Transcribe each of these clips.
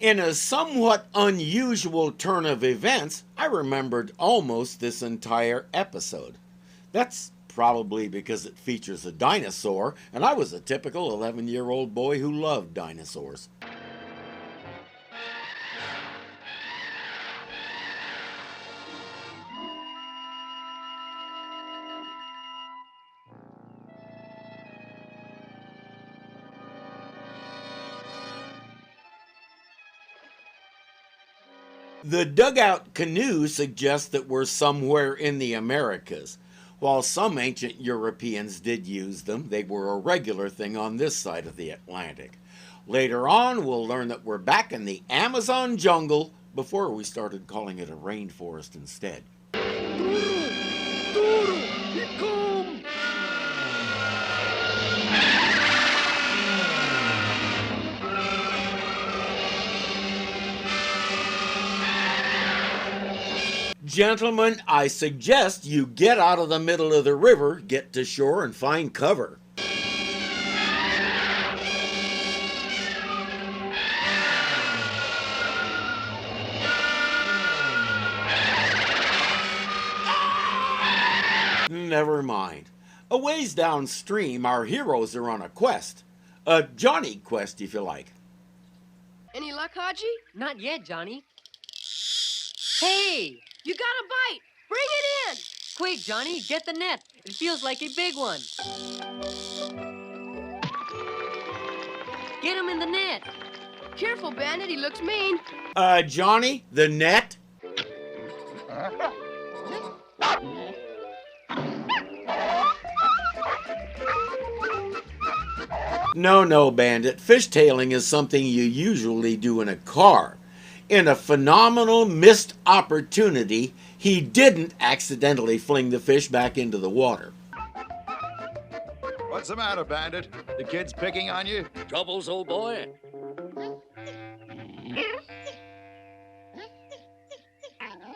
In a somewhat unusual turn of events, I remembered almost this entire episode. That's probably because it features a dinosaur, and I was a typical 11-year-old boy who loved dinosaurs. The dugout canoe suggests that we're somewhere in the Americas. While some ancient Europeans did use them, they were a regular thing on this side of the Atlantic. Later on, we'll learn that we're back in the Amazon jungle before we started calling it a rainforest instead. Turu! Turu! He come! Gentlemen, I suggest you get out of the middle of the river, get to shore, and find cover. Never mind. A ways downstream, our heroes are on a quest. A Jonny quest, if you like. Any luck, Haji? Not yet, Johnny. Hey! You got a bite! Bring it in! Quick, Johnny, get the net. It feels like a big one. Get him in the net. Careful, Bandit, he looks mean. Jonny, the net? No, Bandit. Fishtailing is something you usually do in a car. In a phenomenal missed opportunity, he didn't accidentally fling the fish back into the water. What's the matter, Bandit? The kid's picking on you? Troubles, old boy?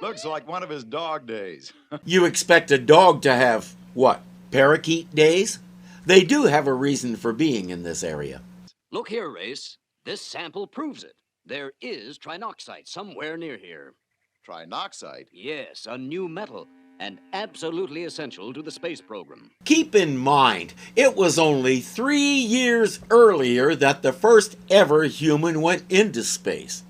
Looks like one of his dog days. You expect a dog to have, what, parakeet days? They do have a reason for being in this area. Look here, Race. This sample proves it. There is trinoxite somewhere near here. Trinoxite? Yes, a new metal, and absolutely essential to the space program. Keep in mind, it was only 3 years earlier that the first ever human went into space.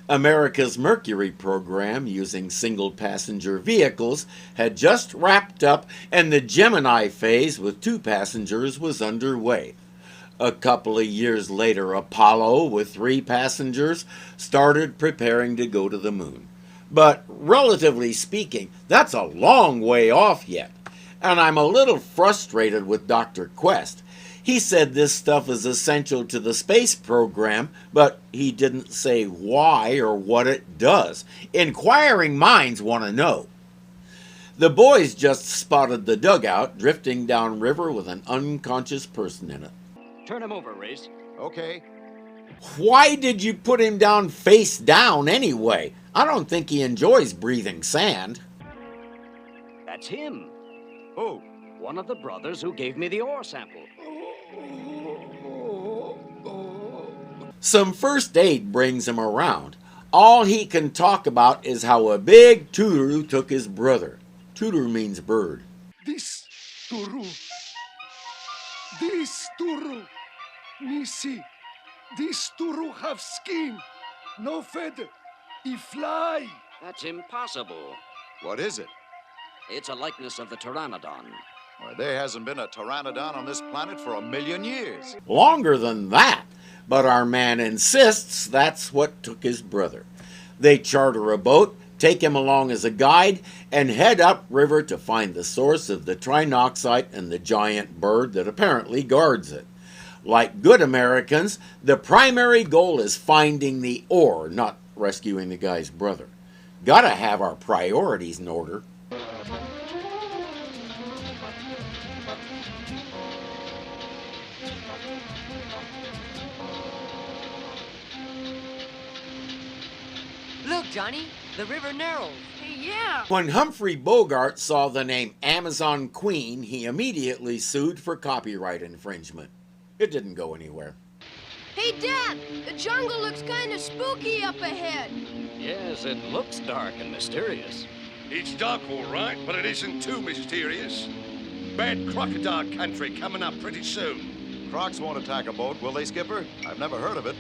America's Mercury program, using single-passenger vehicles, had just wrapped up, and the Gemini phase with 2 passengers was underway. A couple of years later, Apollo, with 3 passengers, started preparing to go to the moon. But relatively speaking, that's a long way off yet. And I'm a little frustrated with Dr. Quest. He said this stuff is essential to the space program, but he didn't say why or what it does. Inquiring minds want to know. The boys just spotted the dugout drifting downriver with an unconscious person in it. Turn him over, Race. Okay. Why did you put him down face down anyway? I don't think he enjoys breathing sand. That's him. Who? One of the brothers who gave me the ore sample. Some first aid brings him around. All he can talk about is how a big Turu took his brother. Turu means bird. This Turu. This Turu. Me see. This Turu have skin. No feather. He fly. That's impossible. What is it? It's a likeness of the pteranodon. Well, there hasn't been a pteranodon on this planet for 1,000,000 years. Longer than that, but our man insists that's what took his brother. They charter a boat, take him along as a guide, and head upriver to find the source of the trinoxite and the giant bird that apparently guards it. Like good Americans, the primary goal is finding the ore, not rescuing the guy's brother. Gotta have our priorities in order. Look, Johnny, the river narrows. Hey, yeah. When Humphrey Bogart saw the name Amazon Queen, he immediately sued for copyright infringement. It didn't go anywhere. Hey, Dad, the jungle looks kind of spooky up ahead. Yes, it looks dark and mysterious. It's dark, all right, but it isn't too mysterious. Bad crocodile country coming up pretty soon. Crocs won't attack a boat, will they, Skipper? I've never heard of it.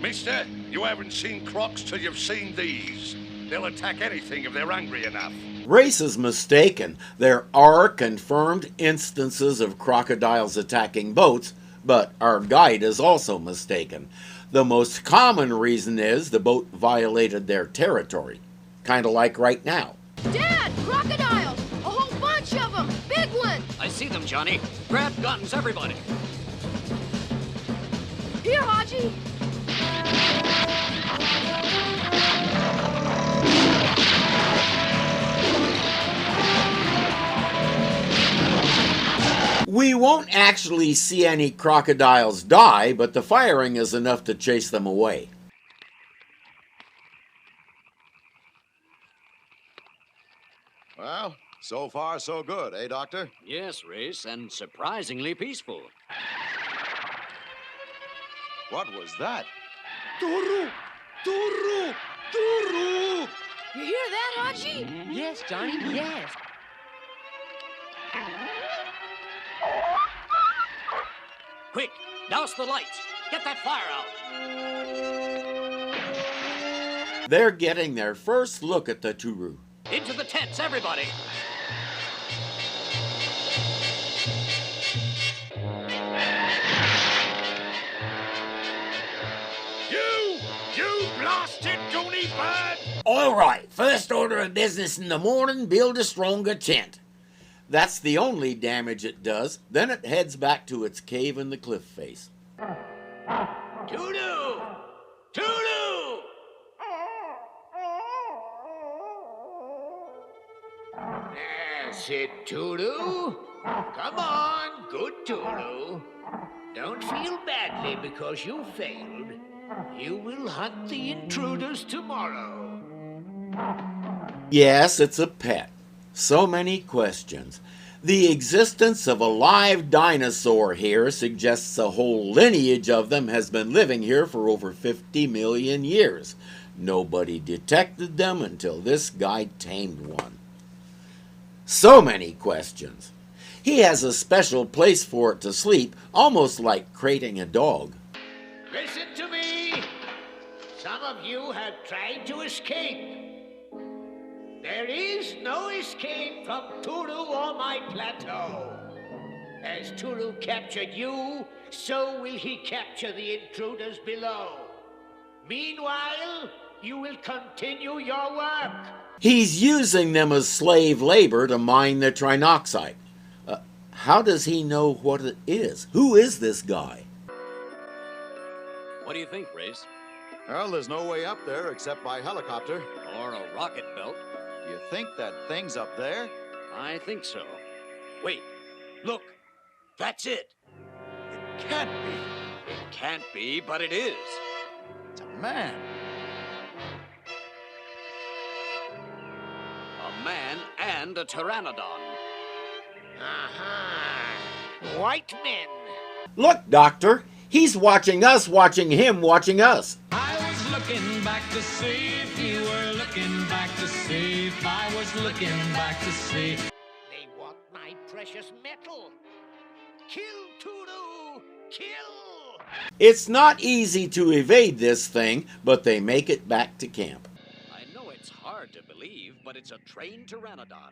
Mister, you haven't seen crocs till you've seen these. They'll attack anything if they're hungry enough. Race is mistaken. There are confirmed instances of crocodiles attacking boats, but our guide is also mistaken. The most common reason is the boat violated their territory, kind of like right now. Dad, crocodiles! A whole bunch of them! Big ones! I see them, Johnny. Grab guns, everybody. Here, Haji! We won't actually see any crocodiles die, but the firing is enough to chase them away. Well, so far so good, eh, Doctor? Yes, Race, and surprisingly peaceful. What was that? Turu! Turu! Turu! You hear that, Haji? Yes, Johnny, yes. Quick, douse the lights. Get that fire out. They're getting their first look at the Turu. Into the tents, everybody. You blasted goony bird! All right, first order of business in the morning, build a stronger tent. That's the only damage it does. Then it heads back to its cave in the cliff face. Turu! Turu! That's it, Turu. Come on, good Turu. Don't feel badly because you failed. You will hunt the intruders tomorrow. Yes, it's a pet. So many questions. The existence of a live dinosaur here suggests a whole lineage of them has been living here for over 50 million years. Nobody detected them until this guy tamed one. So many questions. He has a special place for it to sleep, almost like crating a dog. Listen to me. Some of you have tried to escape. There is no escape from Turu or my plateau. As Turu captured you, so will he capture the intruders below. Meanwhile, you will continue your work. He's using them as slave labor to mine the trinoxite. How does he know what it is? Who is this guy? What do you think, Race? Well, there's no way up there except by helicopter. Or a rocket belt? Do you think that thing's up there? I think so. Wait, look. That's it. It can't be. It can't be, but it is. It's a man. A man and a pteranodon. Aha! White men. Look, Doctor. He's watching us, watching him, watching us. I was looking back to see if you were looking back to see if I was looking back to see. They want my precious metal. Kill Turu! Kill! It's not easy to evade this thing, but they make it back to camp. I know it's hard to believe, but it's a trained pteranodon.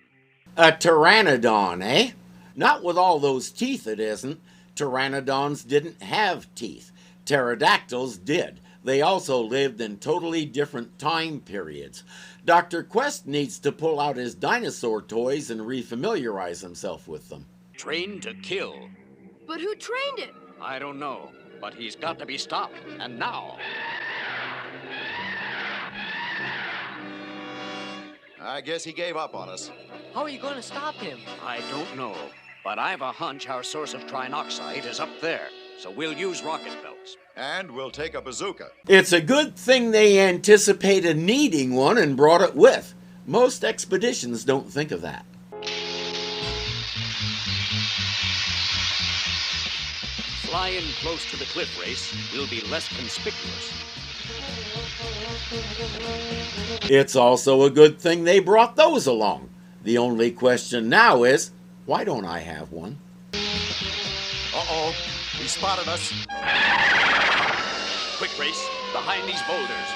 A pteranodon, eh? Not with all those teeth, it isn't. Pteranodons didn't have teeth. Pterodactyls did. They also lived in totally different time periods. Dr. Quest needs to pull out his dinosaur toys and refamiliarize himself with them. Trained to kill. But who trained it? I don't know, but he's got to be stopped, and now. I guess he gave up on us. How are you going to stop him? I don't know, but I've a hunch our source of trinoxite is up there, so we'll use rocket belts. And we'll take a bazooka. It's a good thing they anticipated needing one and brought it with. Most expeditions don't think of that. fly in close to the cliff, Race, we'll be less conspicuous. It's also a good thing they brought those along. The only question now is, why don't I have one? Uh-oh, he spotted us. Quick, Race, behind these boulders.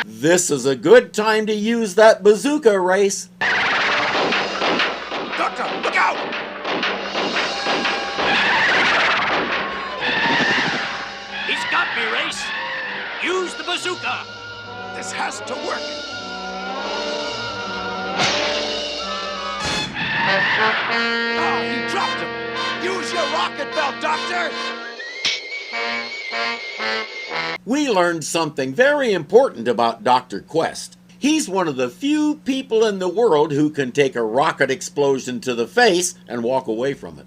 This is a good time to use that bazooka, Race. Doctor, look out! He's got me, Race. Use the bazooka. This has to work. Oh, he dropped him. Use your rocket belt, Doctor. We learned something very important about Dr. Quest. He's one of the few people in the world who can take a rocket explosion to the face and walk away from it.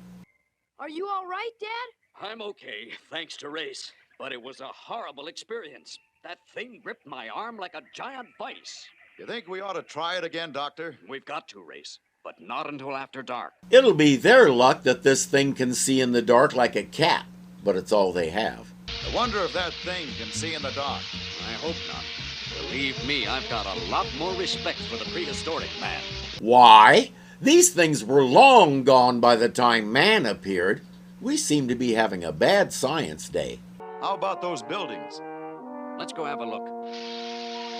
Are you all right, Dad? I'm okay, thanks to Race. But it was a horrible experience. That thing gripped my arm like a giant vice. You think we ought to try it again, Doctor? We've got to, Race, but not until after dark. It'll be their luck that this thing can see in the dark like a cat, but it's all they have. I wonder if that thing can see in the dark. I hope not. Believe me, I've got a lot more respect for the prehistoric man. Why? These things were long gone by the time man appeared. We seem to be having a bad science day. How about those buildings? Let's go have a look.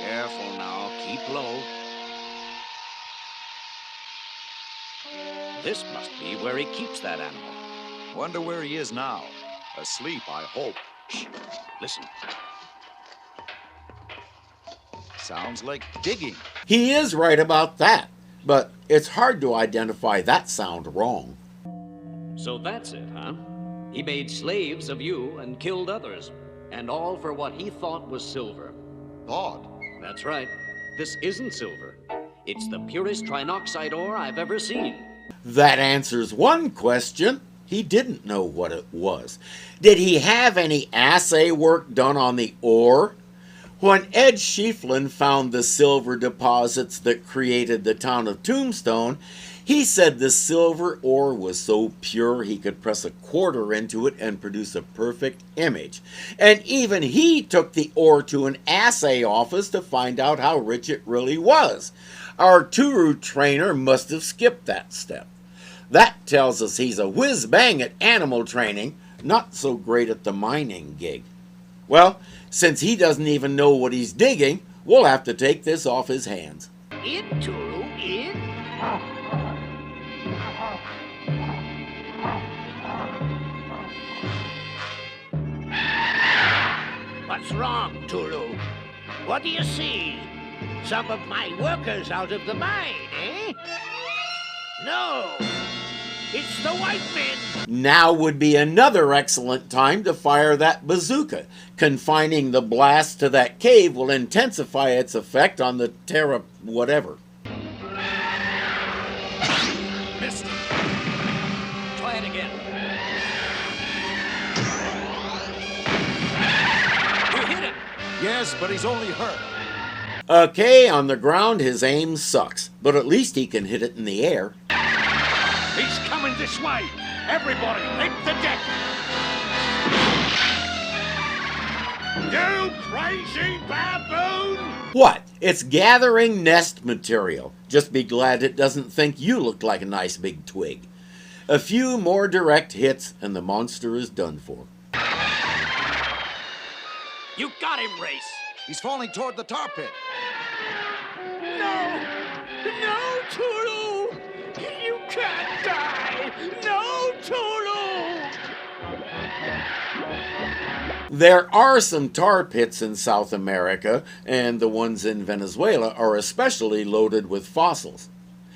Careful now, keep low. This must be where he keeps that animal. Wonder where he is now. Asleep, I hope. Shh, listen. Sounds like digging. He is right about that, but it's hard to identify that sound wrong. So that's it, huh? He made slaves of you and killed others, and all for what he thought was silver. Thought? That's right. This isn't silver. It's the purest trinoxite ore I've ever seen. That answers one question. He didn't know what it was. Did he have any assay work done on the ore? When Ed Schieffelin found the silver deposits that created the town of Tombstone, he said the silver ore was so pure he could press a quarter into it and produce a perfect image. And even he took the ore to an assay office to find out how rich it really was. Our Turu trainer must have skipped that step. That tells us he's a whiz-bang at animal training, not so great at the mining gig. Well, since he doesn't even know what he's digging, we'll have to take this off his hands. In, Turu, in. What's wrong, Turu? What do you see? Some of my workers out of the mine, eh? No, it's the white men. Now would be another excellent time to fire that bazooka. Confining the blast to that cave will intensify its effect on the Terra whatever. Missed it. Try it again. You hit him. Yes, but he's only hurt. Okay, on the ground his aim sucks, but at least he can hit it in the air. He's coming this way. Everybody, leap the deck. You crazy baboon! What? It's gathering nest material. Just be glad it doesn't think you look like a nice big twig. A few more direct hits and the monster is done for. You got him, Race. He's falling toward the tar pit. No! No, Turu! You can't die! No, Turu! There are some tar pits in South America, and the ones in Venezuela are especially loaded with fossils.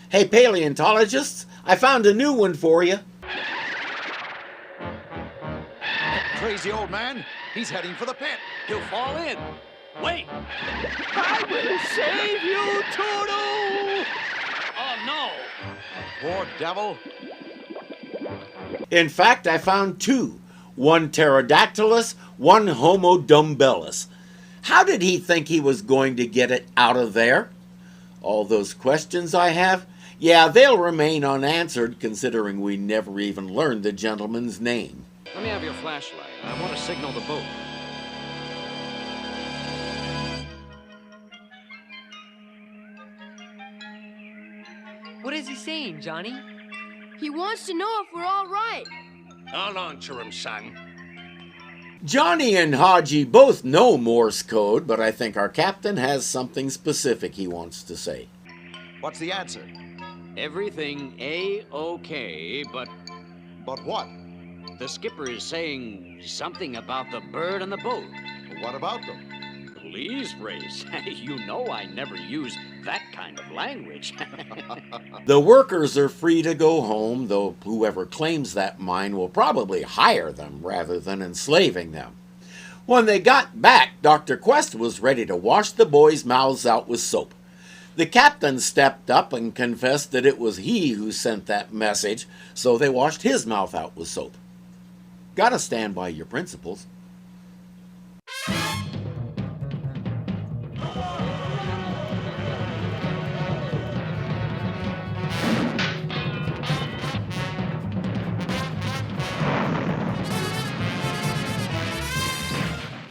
Hey, paleontologists, I found a new one for you. That crazy old man, he's heading for the pit. He'll fall in. Wait. I will save you, Turu! Oh, no. Poor devil. In fact, I found two. One pterodactylus, one Homo dumbbellus. How did he think he was going to get it out of there? All those questions I have, Yeah, they'll remain unanswered considering we never even learned the gentleman's name. Let me have your flashlight. I want to signal the boat. What is he saying, Johnny? He wants to know if we're all right. I'll answer him, son. Johnny and Haji both know Morse code, but I think our captain has something specific he wants to say. What's the answer? Everything A-OK, but But what? the skipper is saying something about the bird and the boat. What about them? Please, Race. You know I never use that kind of language. The workers are free to go home, though whoever claims that mine will probably hire them rather than enslaving them. When they got back, Dr. Quest was ready to wash the boys' mouths out with soap. The captain stepped up and confessed that it was he who sent that message, so they washed his mouth out with soap. Gotta stand by your principles.